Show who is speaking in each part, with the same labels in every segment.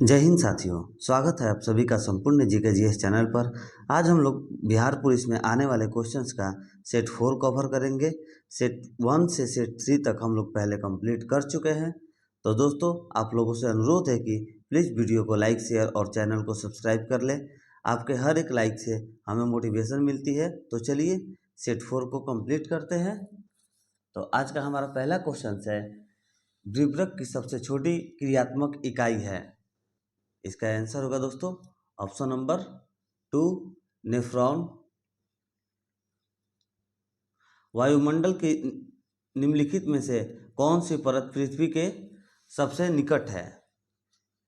Speaker 1: जय हिंद साथियों, स्वागत है आप सभी का संपूर्ण जीके जीएस चैनल पर। आज हम लोग बिहार पुलिस में आने वाले क्वेश्चंस का सेट 4 कवर करेंगे। सेट 1 से सेट 3 तक हम लोग पहले कंप्लीट कर चुके हैं। तो दोस्तों, आप लोगों से अनुरोध है कि प्लीज़ वीडियो को लाइक, शेयर और चैनल को सब्सक्राइब कर लें। आपके हर एक लाइक से हमें मोटिवेशन मिलती है। तो चलिए सेट 4 को कंप्लीट करते हैं। तो आज का हमारा पहला क्वेश्चन है, विवृक की सबसे छोटी क्रियात्मक इकाई है। इसका आंसर होगा दोस्तों ऑप्शन नंबर 2, नेफ्रॉन। वायुमंडल की निम्नलिखित में से कौन सी परत पृथ्वी के सबसे निकट है?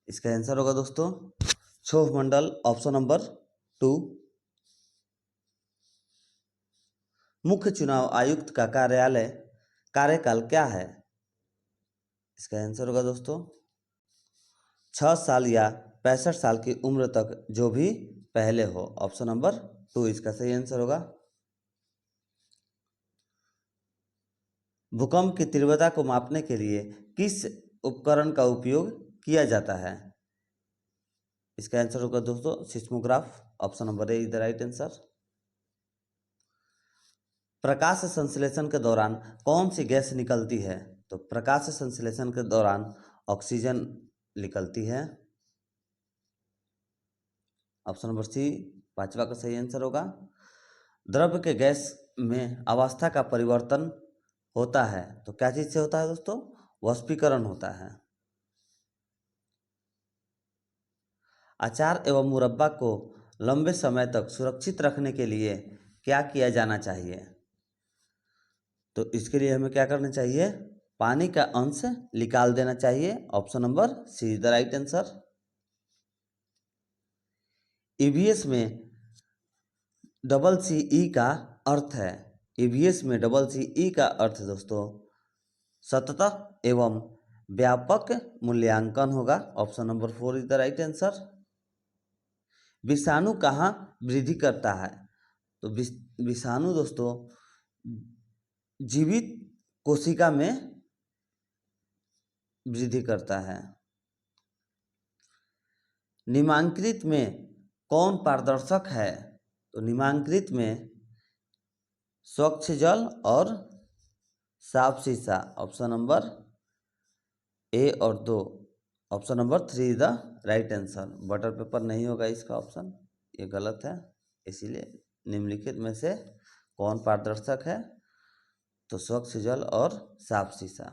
Speaker 1: इसका आंसर होगा दोस्तों क्षोभ मंडल, ऑप्शन नंबर 2। मुख्य चुनाव आयुक्त का कार्यकाल क्या है? इसका आंसर होगा दोस्तों 6 साल या 65 साल की उम्र तक, जो भी पहले हो। ऑप्शन नंबर 2 इसका सही आंसर होगा। भूकंप की तीव्रता को मापने के लिए किस उपकरण का उपयोग किया जाता है? इसका आंसर होगा दोस्तों seismograph, option number A is the right answer. प्रकाश संश्लेषण के दौरान कौन सी गैस निकलती है? तो प्रकाश संश्लेषण के दौरान ऑक्सीजन निकलती है। ऑप्शन नंबर सी पांचवा का सही आंसर होगा। द्रव्य के गैस में अवस्था का परिवर्तन होता है तो क्या चीज से होता है दोस्तों? वाष्पीकरण होता है। अचार एवं मुरब्बा को लंबे समय तक सुरक्षित रखने के लिए क्या किया जाना चाहिए? तो इसके लिए हमें क्या करना चाहिए? पानी का अंश निकाल देना चाहिए। Option number C is the right answer. EVS में डबल सी ई का अर्थ है। ईवीएस में डबल सी ई का अर्थ दोस्तों सतत एवं व्यापक मूल्यांकन होगा। Option number 4 is the right answer. विषाणु कहाँ वृद्धि करता है? तो विषाणु दोस्तों जीवित कोशिका में वृद्धि करता है। निमांकित में कौन पारदर्शक है? तो निमांकित में स्वच्छ जल और साफ शीशा। ऑप्शन नंबर ए और 2, option number 3 is the right answer. Butter paper नहीं होगा इसका ऑप्शन, ये गलत है। इसीलिए निम्नलिखित में से कौन पारदर्शक है? तो स्वच्छ जल और साफ शीशा।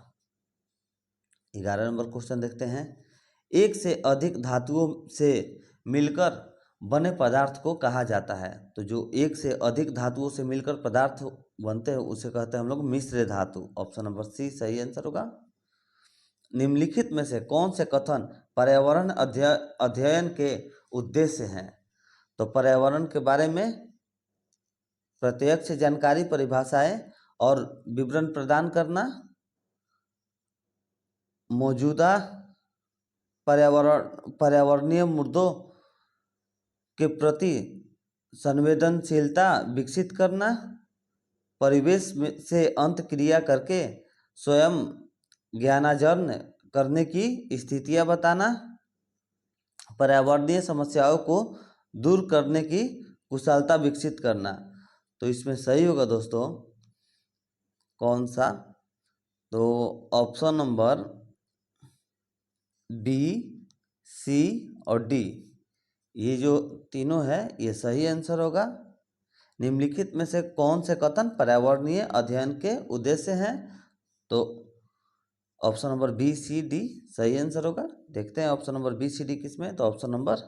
Speaker 1: 11 नंबर क्वेश्चन देखते हैं। एक से अधिक धातुओं से मिलकर बने पदार्थ को कहा जाता है? तो जो एक से अधिक धातुओं से मिलकर पदार्थ बनते हैं उसे कहते हैं हम लोग मिश्र धातु। ऑप्शन नंबर सी सही आंसर होगा। निम्नलिखित में से कौन से कथन पर्यावरण अध्ययन के उद्देश्य हैं? तो पर्यावरण के बारे में प्रत्यक्ष जानकारी, परिभाषाएं और विवरण प्रदान करना, मौजूदा पर्यावरणीय मुद्दों के प्रति संवेदनशीलता विकसित करना, परिवेश से अंत क्रिया करके स्वयं ज्ञानार्जन करने की स्थितियां बताना, पर्यावरणीय समस्याओं को दूर करने की कुशलता विकसित करना। तो इसमें सही होगा दोस्तों कौन सा? तो ऑप्शन नंबर बी, सी और डी, ये जो तीनों है ये सही आंसर होगा। निम्नलिखित में से कौन से कथन पर्यावरणीय अध्ययन के उद्देश्य हैं? तो ऑप्शन नंबर बी, सी, डी सही आंसर होगा। देखते हैं ऑप्शन नंबर बी, सी, डी किस में? तो ऑप्शन नंबर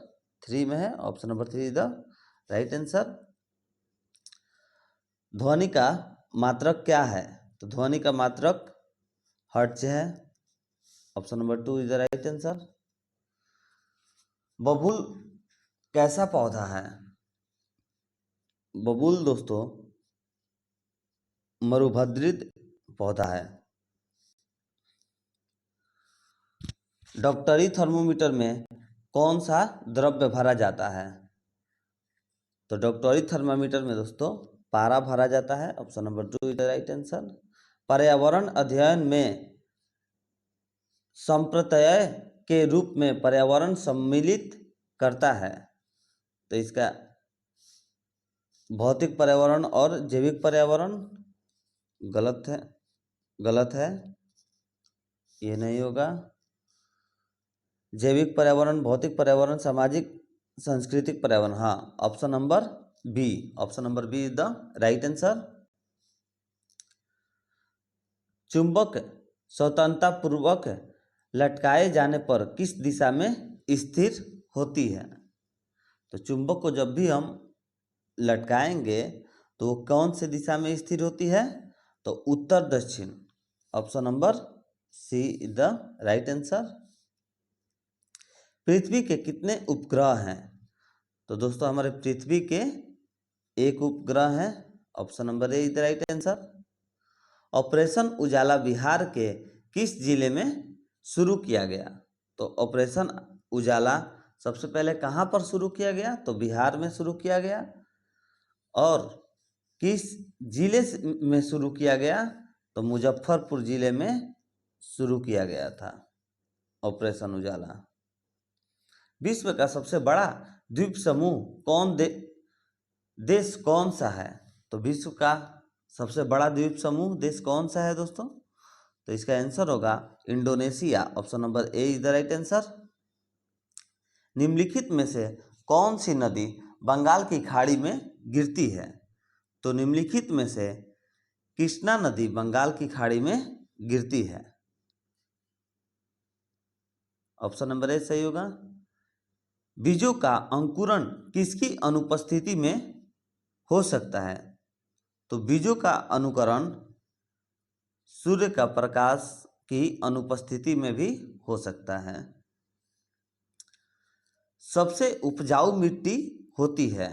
Speaker 1: 3 में है। Option number 3 is the right answer. ध्वनि का मात्रक क्या है? तो ध्वनि का मात्रक हर्ट्ज है। Option number 2 is the right answer. बबूल कैसा पौधा है? बबूल दोस्तों मरुभद्रित पौधा है। डॉक्टरी थर्मोमीटर में कौन सा द्रव्य भरा जाता है? तो डॉक्टरी थर्मामीटर में दोस्तों पारा भरा जाता है। Option number 2 is the right answer. पर्यावरण अध्ययन में संप्रत्यय के रूप में पर्यावरण सम्मिलित करता है? तो इसका भौतिक पर्यावरण और जैविक पर्यावरण गलत है, ये नहीं होगा। जैविक पर्यावरण, भौतिक पर्यावरण, सामाजिक सांस्कृतिक पर्यावरण, हाँ, option number B is the right answer. चुंबक स्वतंत्रता पूर्वक लटकाए जाने पर किस दिशा में स्थिर होती है? तो चुंबक को जब भी हम लटकाएंगे तो वो कौन से दिशा में स्थिर होती है? तो उत्तर दक्षिण, option number C is the right answer. पृथ्वी के कितने उपग्रह हैं? तो दोस्तों हमारे पृथ्वी के एक उपग्रह है, option number A is the right answer. Operation Ujala Bihar के किस जिले में शुरू किया गया? तो ऑपरेशन उजाला सबसे पहले कहाँ पर शुरू किया गया? तो बिहार में शुरू किया गया। और किस जिले में शुरू किया गया? तो मुजफ्फरपुर जिले में शुरू किया गया था ऑपरेशन उजाला। विश्व का सबसे बड़ा द्वीप समूह देश कौन सा है? तो विश्व का सबसे बड़ा द्वीप समूह देश कौन सा है दोस्तों? तो इसका आंसर होगा Indonesia, option number A is the right answer. निम्नलिखित में से कौन सी नदी बंगाल की खाड़ी में गिरती है? तो निम्नलिखित में से कृष्णा नदी बंगाल की खाड़ी में गिरती है, ऑप्शन नंबर ए सही होगा। बीजों का अंकुरण किसकी अनुपस्थिति में हो सकता है? तो बीजों का अंकुरण सूर्य का प्रकाश की अनुपस्थिति में भी हो सकता है। सबसे उपजाऊ मिट्टी होती है?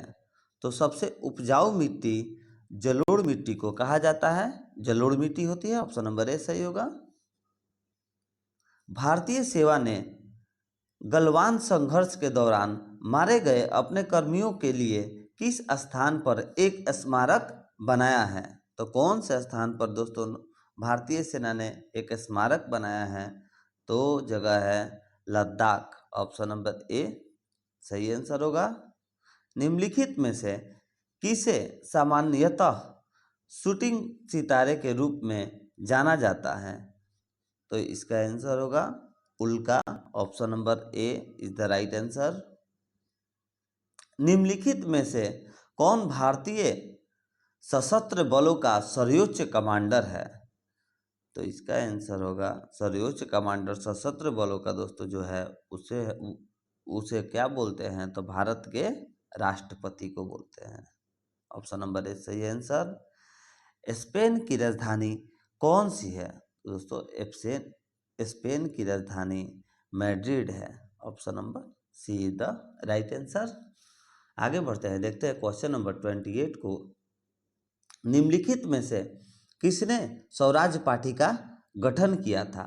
Speaker 1: तो सबसे उपजाऊ मिट्टी जलोढ़ मिट्टी को कहा जाता है, जलोढ़ मिट्टी होती है, ऑप्शन नंबर ए सही होगा। भारतीय सेवा ने गलवान संघर्ष के दौरान मारे गए अपने कर्मियों के लिए किस स्थान पर एक स्मारक बनाया है? तो कौन से स्थान पर दोस्तों भारतीय सेना ने एक स्मारक बनाया है? तो जगह है लद्दाख, ऑप्शन नंबर ए सही आंसर होगा। निम्नलिखित में से किसे सामान्यतः शूटिंग सितारे के रूप में जाना जाता है? तो इसका आंसर होगा उल्का, option number A is the right answer. निम्नलिखित में से कौन भारतीय सशस्त्र बलों का सर्वोच्च कमांडर है? तो इसका आंसर होगा सर्वोच्च कमांडर सशस्त्र बलों का दोस्तों जो है उसे क्या बोलते हैं? तो भारत के राष्ट्रपति को बोलते हैं, ऑप्शन नंबर ए सही आंसर। स्पेन की राजधानी कौन सी है? दोस्तों स्पेन की राजधानी मैड्रिड है, option number C is the right answer. आगे बढ़ते हैं, देखते हैं क्वेश्चन नंबर 28 को। निम्नलिखित में से किसने स्वराज पार्टी का गठन किया था?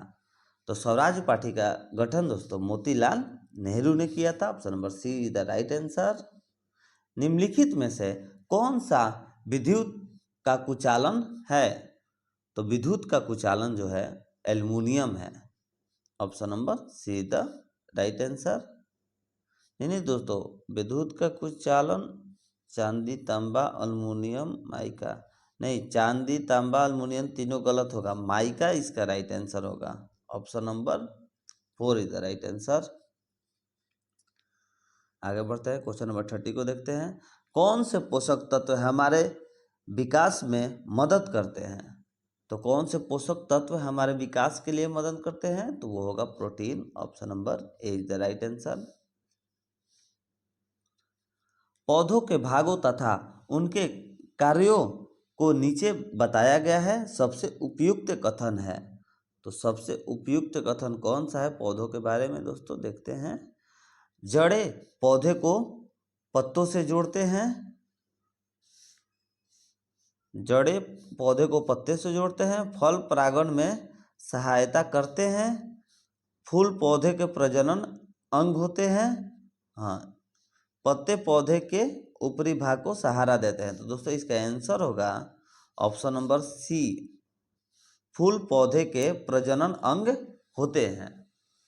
Speaker 1: तो स्वराज पार्टी का गठन दोस्तों मोतीलाल नेहरू ने किया था, option number C is the right answer. निम्नलिखित में से कौन सा विद्युत का कुचालन है? तो विद्युत का कुचालन जो है एल्युमिनियम है, option number see the right answer. नहीं दोस्तों, विद्युत का कुचालन चांदी, तांबा, अल्युमिनियम, माइका नहीं, चांदी, तांबा, अल्युमिनियम तीनों गलत होगा, माइका इसका राइट आंसर होगा, option number 4 is the right answer. आगे बढ़ते हैं, क्वेश्चन नंबर 30 को देखते हैं। कौन से पोषक तत्व हमारे विकास में मदद करते हैं? तो कौन से पोषक तत्व हमारे विकास के लिए मदद करते हैं? तो वो होगा protein, option number A is the right answer. पौधों के भागों तथा उनके कार्यों को नीचे बताया गया है, सबसे उपयुक्त कथन है। तो सबसे उपयुक्त कथन कौन सा है पौधों के बारे में दोस्तों? देखते हैं। जड़ें पौधे को पत्तों से जोड़ते हैं, जड़ें पौधे को पत्ते से जोड़ते हैं, फल परागण में सहायता करते हैं, फूल पौधे के प्रजनन अंग होते हैं, हाँ, पत्ते पौधे के ऊपरी भाग को सहारा देते हैं। तो दोस्तों इसका आंसर होगा ऑप्शन नंबर सी, फूल पौधे के प्रजनन अंग होते हैं,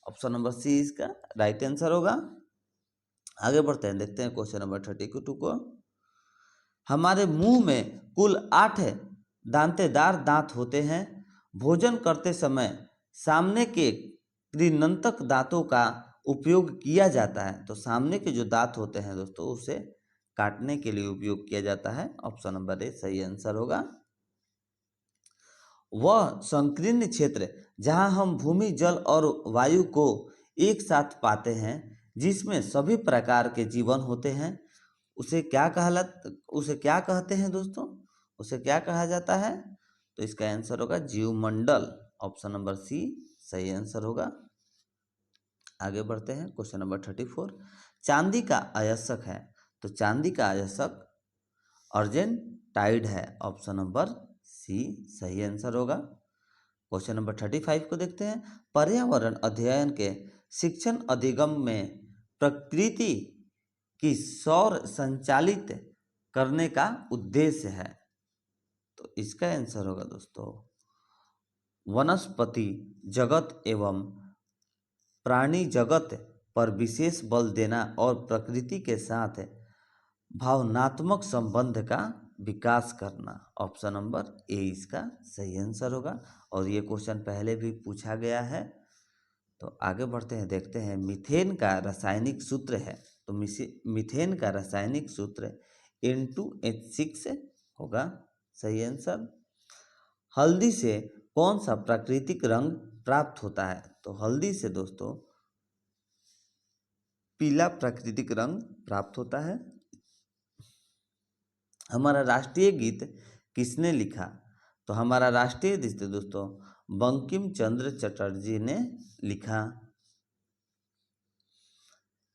Speaker 1: ऑप्शन नंबर सी इसका राइट आंसर होगा। आगे बढ़ते हैं, देखते हैं क्वेश्चन नंबर 32 को। हमारे मुंह में कुल 8 दांतेदार दांत होते हैं। भोजन करते समय सामने के कृंतक दांतों का उपयोग किया जाता है। तो सामने के जो दांत होते हैं दोस्तों, उसे काटने के लिए उपयोग किया जाता है। ऑप्शन नंबर ए सही आंसर होगा। वह संकीर्ण क्षेत्र जहां हम भूमि, जल और वायु को एक साथ पाते हैं, जिसमें सभी प्रकार के जीवन होते हैं, उसे क्या कहते हैं दोस्तों? उसे क्या कहा जाता है? तो इसका आंसर होगा जीवमंडल। ऑप्शन नंबर सी सही आंसर होगा। आगे बढ़ते हैं, क्वेश्चन नंबर 34। चांदी का अयस्क है, तो चांदी का अयस्क अर्जेंटाइड है। ऑप्शन नंबर सी सही आंसर होगा। क्वेश्चन नंबर 35 को देखते हैं। पर्यावरण अध्ययन के शिक्षण अधिगम में प्रकृति की सौर संचालित करने का उद्देश्य है। तो इसका आंसर होगा दोस्तों वनस्पति जगत एवं प्राणी जगत पर विशेष बल देना और प्रकृति के साथ भावनात्मक संबंध का विकास करना। ऑप्शन नंबर ए इसका सही आंसर होगा। और ये क्वेश्चन पहले भी पूछा गया है। तो आगे बढ़ते हैं, देखते हैं मीथेन का रासायनिक सूत्र है। तो मीथेन का रासायनिक सूत्र N2H6 होगा सही आंसर। हल्दी से कौन सा प्राकृतिक रंग प्राप्त होता है? तो हल्दी से दोस्तों पीला प्राकृतिक रंग प्राप्त होता है। हमारा राष्ट्रीय गीत किसने लिखा? तो हमारा राष्ट्रीय गीत दोस्तों बंकिम चंद्र चटर्जी ने लिखा।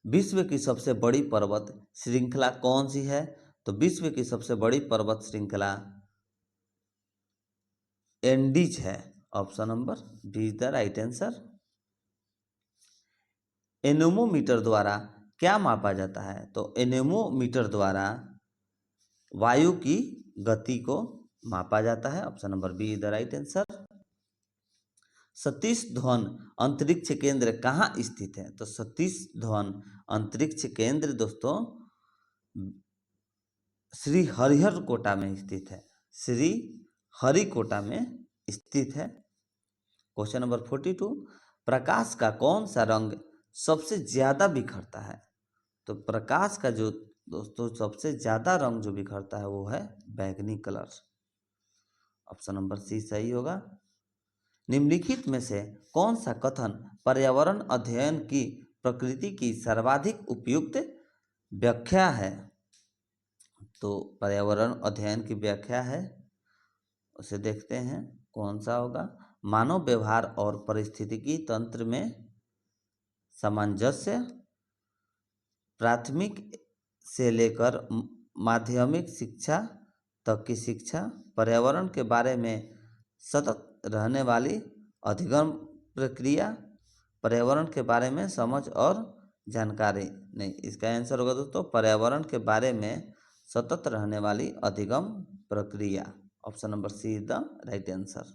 Speaker 1: विश्व की सबसे बड़ी पर्वत श्रृंखला कौन सी है? तो विश्व की सबसे बड़ी पर्वत श्रृंखला एंडीज है। Option number B is the right answer. Anemometer द्वारा क्या मापा जाता है? तो एनेमोमीटर द्वारा वायु की गति को मापा जाता है। Option number B is the right answer. Satish Dhawan अंतरिक्ष केंद्र कहाँ स्थित है? तो सतीश धवन अंतरिक्ष केंद्र दोस्तों श्री हरिहरकोटा में स्थित है। श्री हरिकोटा में स्थित है। Question number 42। प्रकाश का कौन सा रंग सबसे ज्यादा बिखरता है? तो प्रकाश का जो दोस्तों सबसे ज्यादा रंग जो बिखरता है वो है बैंगनी कलर। ऑप्शन नंबर सी सही होगा। निम्नलिखित में से कौन सा कथन पर्यावरण अध्ययन की प्रकृति की सर्वाधिक उपयुक्त व्याख्या है? तो पर्यावरण अध्ययन की व्याख्या है, उसे देखते हैं कौन सा होगा। मानव व्यवहार और पारिस्थितिकी तंत्र में सामंजस्य, प्राथमिक से लेकर माध्यमिक शिक्षा तक की शिक्षा, पर्यावरण के बारे में सतत रहने वाली अधिगम प्रक्रिया, पर्यावरण के बारे में समझ और जानकारी। नहीं, इसका आंसर होगा दोस्तों पर्यावरण के बारे में सतत रहने वाली अधिगम प्रक्रिया। Option number C is the right answer.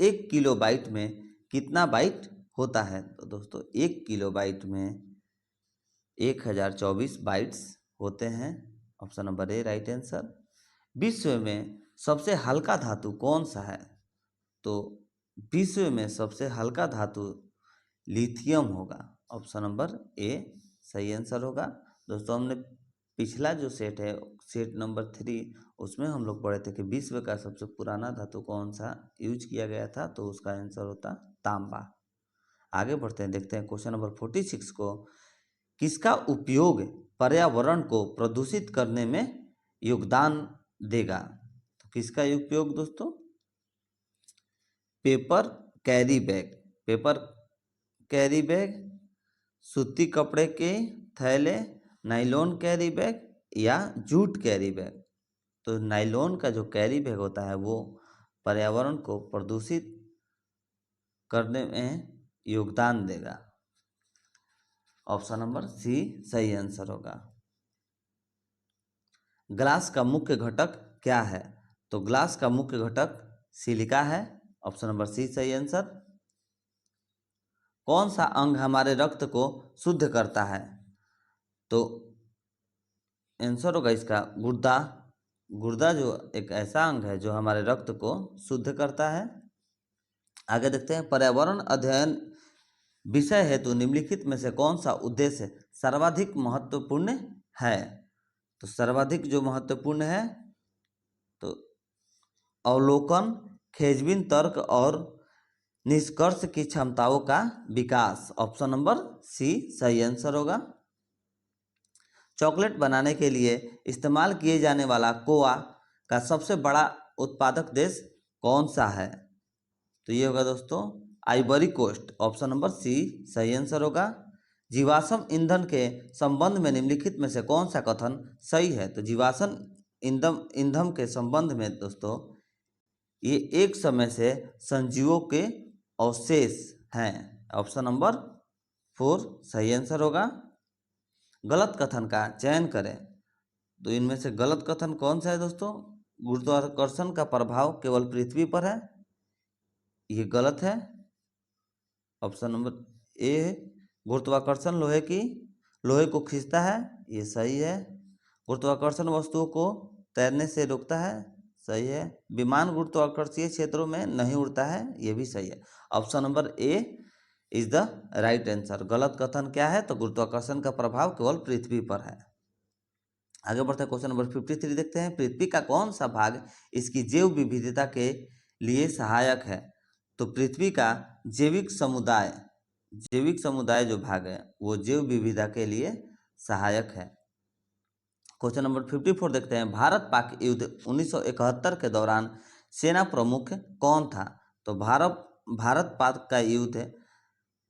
Speaker 1: 1 kilobyte में कितना बाइट होता है? तो दोस्तों 1 किलोबाइट में 1024 बाइट्स होते हैं। ऑप्शन नंबर ए राइट आंसर। विश्व में सबसे हल्का धातु कौन सा है? तो विश्व में सबसे हल्का धातु लिथियम होगा। ऑप्शन नंबर ए सही आंसर होगा। दोस्तों हमने पिछला जो सेट है सेट नंबर 3 उसमें हम लोग पढ़े थे कि विश्व का सबसे पुराना धातु कौन सा यूज किया गया था, तो उसका आंसर होता तांबा। आगे बढ़ते हैं, देखते हैं क्वेश्चन नंबर 46 को। किसका उपयोग पर्यावरण को प्रदूषित करने में योगदान देगा? तो किसका उपयोग दोस्तों? Paper carry bag, paper carry bag, सूती कपड़े के थैले, नाइलॉन कैरी बैग या जूट कैरी बैग। तो नाइलॉन का जो कैरी बैग होता है वो पर्यावरण को प्रदूषित करने में योगदान देगा। ऑप्शन नंबर सी सही आंसर होगा। ग्लास का मुख्य घटक क्या है? तो ग्लास का मुख्य घटक सिलिका है। ऑप्शन नंबर सी सही आंसर। कौन सा अंग हमारे रक्त को शुद्ध करता है? तो आंसर होगा इसका गुर्दा। गुर्दा जो एक ऐसा अंग है जो हमारे रक्त को शुद्ध करता है। आगे देखते हैं, पर्यावरण अध्ययन विषय हेतु निम्नलिखित में से कौन सा उद्देश्य सर्वाधिक महत्वपूर्ण है? तो सर्वाधिक जो महत्वपूर्ण है तो अवलोकन, खोजबीन, तर्क और निष्कर्ष की क्षमताओं का विकास। ऑप्शन नंबर सी सही आंसर होगा। चॉकलेट बनाने के लिए इस्तेमाल किए जाने वाला कोआ का सबसे बड़ा उत्पादक देश कौन सा है? तो ये होगा दोस्तों Ivory Coast. Option number C सही आंसर होगा। जीवाश्म ईंधन के संबंध में निम्नलिखित में से कौन सा कथन सही है? तो जीवाश्म ईंधन के संबंध में दोस्तों ये एक समय से संजीवों के अवशेष हैं। ऑप्शन नंबर 4 सही आंसर होगा। गलत कथन का चयन करें। तो इनमें से गलत कथन कौन सा है दोस्तों? गुरुत्वाकर्षण का प्रभाव केवल पृथ्वी पर है, ये गलत है। ऑप्शन नंबर ए गुरुत्वाकर्षण लोहे को खींचता है, ये सही है। गुरुत्वाकर्षण वस्तुओं को तैरने से रोकता है, सही है। विमान गुरुत्वाकर्षीय क्षेत्रों में नहीं उड़ता है, ये भी सही है। Option number A is the right answer. गलत कथन क्या है? तो गुरुत्वाकर्षण का प्रभाव केवल पृथ्वी पर है। आगे बढ़ते हैं, क्वेश्चन नंबर 53 देखते हैं। पृथ्वी का कौन सा भाग इसकी जैव विविधता के लिए सहायक है? तो पृथ्वी का जैविक समुदाय जो भाग है वो जैव विविधता के लिए सहायक है। क्वेश्चन नंबर 54 देखते हैं। भारत पाक युद्ध 1971 के दौरान सेना प्रमुख कौन था? तो भारत पाक का युद्ध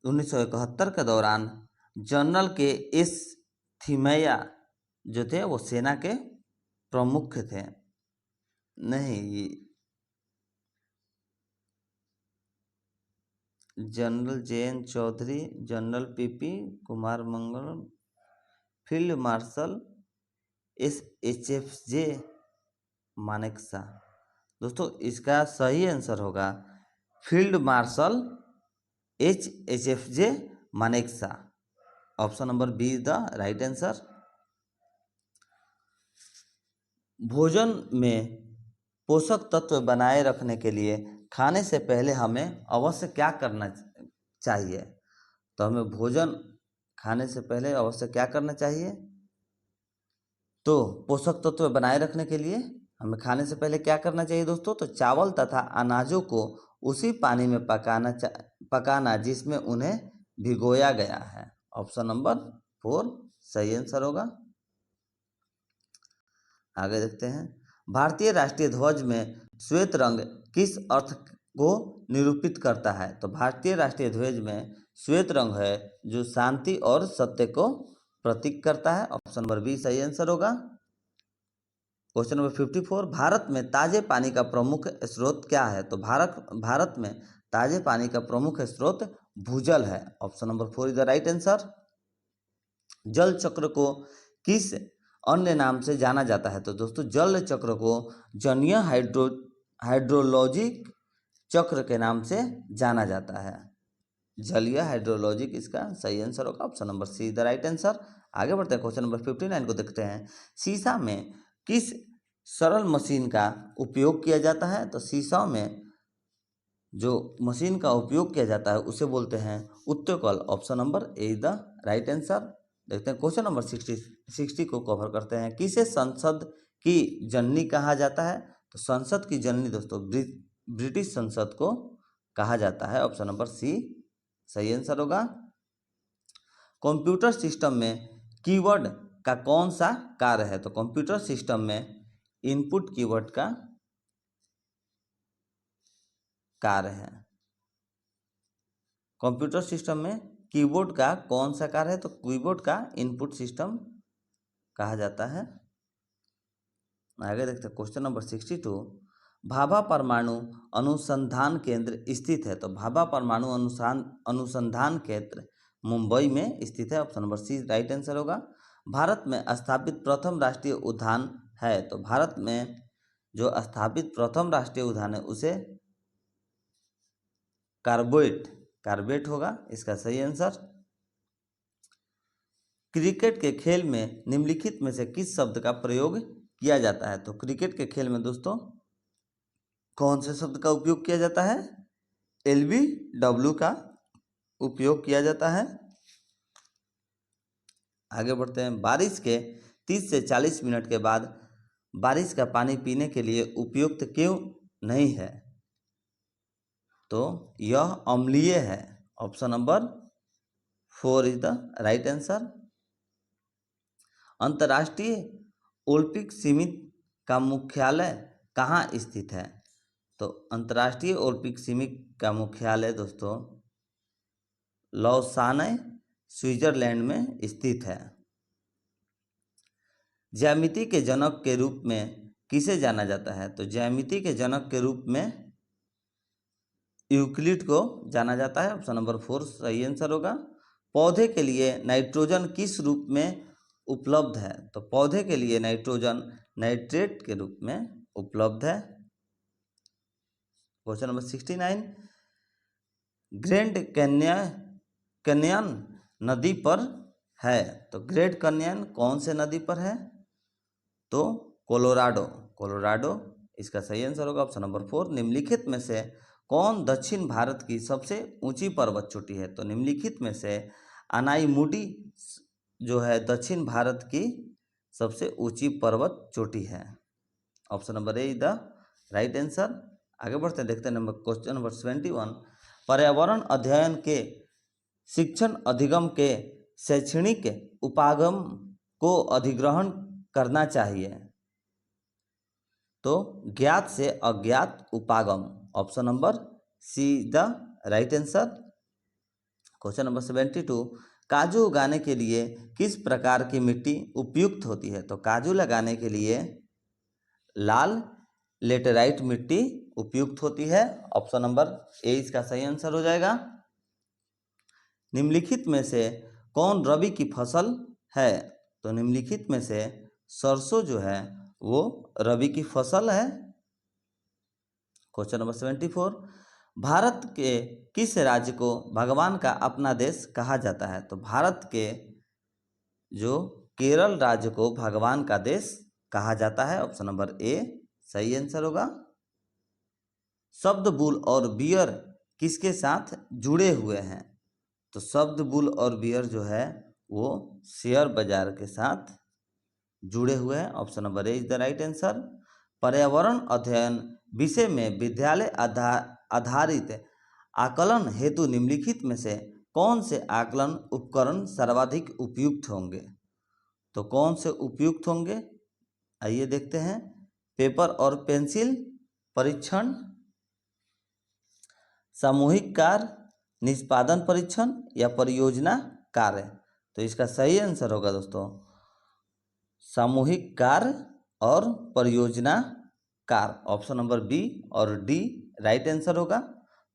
Speaker 1: 1971 के दौरान जनरल के एस थिमैया जो थे वो सेना के प्रमुख थे। नहीं, general J N. Chaudhuri, general P P. Kumar Mangalam, field marshal S H F J. Manekshaw. दोस्तों इसका सही आंसर होगा field marshal H H F J. Manekshaw. Option number B is the right answer. भोजन में पोषक तत्व बनाए रखने के लिए खाने से पहले हमें अवश्य क्या करना चाहिए? तो हमें भोजन खाने से पहले अवश्य क्या करना चाहिए? तो पोषक तत्व बनाए रखने के लिए हमें खाने से पहले क्या करना चाहिए दोस्तों? तो चावल तथा अनाजों को उसी पानी में पकाना जिसमें उन्हें भिगोया गया है। ऑप्शन नंबर 4 सही आंसर होगा। आगे देखते हैं। भारतीय राष्ट्रीय ध्वज में श्वेत रंग किस अर्थ को निरूपित करता है? तो भारतीय राष्ट्रीय ध्वज में श्वेत रंग है जो शांति और सत्य को प्रतीक करता है। ऑप्शन नंबर बी सही आंसर होगा। Question number 54। भारत में ताजे पानी का प्रमुख स्रोत क्या है? तो भारत में ताजे पानी का प्रमुख स्रोत भूजल है। Option number 4 is the right answer. जल चक्र को किस अन्य नाम से जाना जाता है? तो दोस्तों जल चक्र को जलीय हाइड्रोलॉजिक चक्र के नाम से जाना जाता है। जलीय हाइड्रोलॉजिक इसका सही आंसर होगा। Option number see the right answer. आगे बढ़ते हैं, क्वेश्चन नंबर 59 को देखते हैं। शीशा में किस सरल मशीन का उपयोग किया जाता है? तो शीशा में जो मशीन का उपयोग किया जाता है उसे बोलते हैं उत्तोलन। Option number A is the right answer. देखते हैं क्वेश्चन नंबर 60 को कवर करते हैं। किसे संसद की जननी कहा जाता है? तो संसद की जननी दोस्तों ब्रिटिश संसद को कहा जाता है। ऑप्शन नंबर सी सही आंसर होगा। कंप्यूटर सिस्टम में कीवर्ड का कौन सा कार्य है? तो कंप्यूटर सिस्टम में इनपुट कीवर्ड का कार्य है। कंप्यूटर सिस्टम में कीबोर्ड का कौन सा कार्य है? तो कीबोर्ड का इनपुट सिस्टम कहा जाता है। आगे देखते हैं क्वेश्चन नंबर 62। भाभा परमाणु अनुसंधान केंद्र स्थित है? तो भाभा परमाणु अनुसंधान केंद्र मुंबई में स्थित है। Option number C right answer होगा। भारत में स्थापित प्रथम राष्ट्रीय उद्यान है? तो भारत में जो स्थापित प्रथम राष्ट्रीय उद्यान है उसे कार्बेट कार्बेट होगा इसका सही आंसर। क्रिकेट के खेल में निम्नलिखित में से किस शब्द का प्रयोग किया जाता है? तो क्रिकेट के खेल में दोस्तों कौन से शब्द का उपयोग किया जाता है? LBW का उपयोग किया जाता है। आगे बढ़ते हैं। बारिश के 30 से 40 मिनट के बाद बारिश का पानी पीने के लिए उपयुक्त क्यों नहीं है? तो यह अम्लीय है। Option number 4 is the right answer. अंतर्राष्ट्रीय ओलंपिक समिति का मुख्यालय कहाँ स्थित है? तो अंतर्राष्ट्रीय ओलंपिक समिति का मुख्यालय दोस्तों लौसाने स्विट्जरलैंड में स्थित है। ज्यामिति के जनक के रूप में किसे जाना जाता है? तो ज्यामिति के जनक के रूप में यूक्लिड को जाना जाता है। ऑप्शन नंबर 4 सही आंसर होगा। पौधे के लिए नाइट्रोजन किस रूप में उपलब्ध है? तो पौधे के लिए नाइट्रोजन नाइट्रेट के रूप में उपलब्ध है। क्वेश्चन नंबर 69, ग्रैंड कैन्यन नदी पर है। तो ग्रेट कैन्यन कौन से नदी पर है? तो कोलोराडो इसका सही आंसर होगा। Option number 4। निम्नलिखित में से कौन दक्षिण भारत की सबसे ऊंची पर्वत चोटी है? तो निम्नलिखित में से अनाईमुडी जो है दक्षिण भारत की सबसे ऊंची पर्वत चोटी है। Option number A is the right answer. आगे बढ़ते हैं, देखते हैं क्वेश्चन नंबर 71। पर्यावरण अध्ययन के शिक्षण अधिगम के शैक्षणिक उपागम को अधिग्रहण करना चाहिए। तो ज्ञात से अज्ञात उपागम। Option number see the right answer. Question number 72। काजू उगाने के लिए किस प्रकार की मिट्टी उपयुक्त होती है? तो काजू लगाने के लिए लाल लेटेराइट मिट्टी उपयुक्त होती है। ऑप्शन नंबर ए इसका सही आंसर हो जाएगा। निम्नलिखित में से कौन रबी की फसल है? तो निम्नलिखित में से सरसों जो है वो रबी की फसल है। Question number 74। भारत के किस राज्य को भगवान का अपना देश कहा जाता है? तो भारत के जो केरल राज्य को भगवान का देश कहा जाता है। ऑप्शन नंबर ए सही आंसर होगा। शब्द बुल और बियर किसके साथ जुड़े हुए हैं? तो शब्द बुल और बियर जो है वो शेयर बाजार के साथ जुड़े हुए हैं। Option number A is the right answer. पर्यावरण अध्ययन विषय में विद्यालय आधारित आकलन हेतु निम्नलिखित में से कौन से आकलन उपकरण सर्वाधिक उपयुक्त होंगे? तो कौन से उपयुक्त होंगे आइए देखते हैं। पेपर और पेंसिल परीक्षण, सामूहिक कार्य, निष्पादन परीक्षण या परियोजना कार्य। तो इसका सही आंसर होगा दोस्तों सामूहिक कार्य और परियोजना कार्य। ऑप्शन नंबर बी और डी राइट आंसर होगा।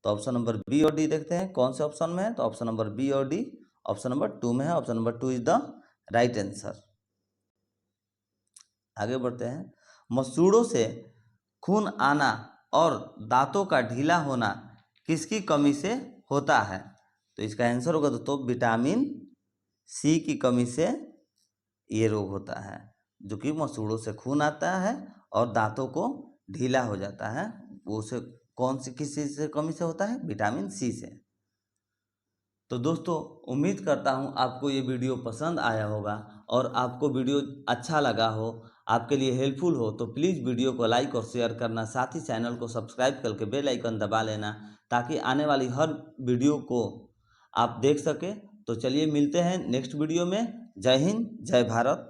Speaker 1: तो ऑप्शन नंबर बी और डी देखते हैं कौन से ऑप्शन में है। तो ऑप्शन नंबर बी और डी ऑप्शन नंबर 2 में है। Option number 2 is the right answer. आगे बढ़ते हैं। मसूड़ों से खून आना और दांतों का ढीला होना किसकी कमी से होता है? तो इसका आंसर होगा दोस्तों विटामिन सी की कमी से ये रोग होता है, जो कि मसूड़ों से खून आता है और दांतों को ढीला हो जाता है। वो से कौन सी किस चीज़ से कमी से होता है? विटामिन सी से। तो दोस्तों उम्मीद करता हूँ आपको ये वीडियो पसंद आया होगा और आपको वीडियो अच्छा लगा हो, आपके लिए हेल्पफुल हो तो प्लीज़ वीडियो को लाइक और शेयर करना, साथ ही चैनल को सब्सक्राइब करके बेल आइकन दबा लेना ताकि आने वाली हर वीडियो को आप देख सकें। तो चलिए मिलते हैं नेक्स्ट वीडियो में। जय हिंद, जय भारत।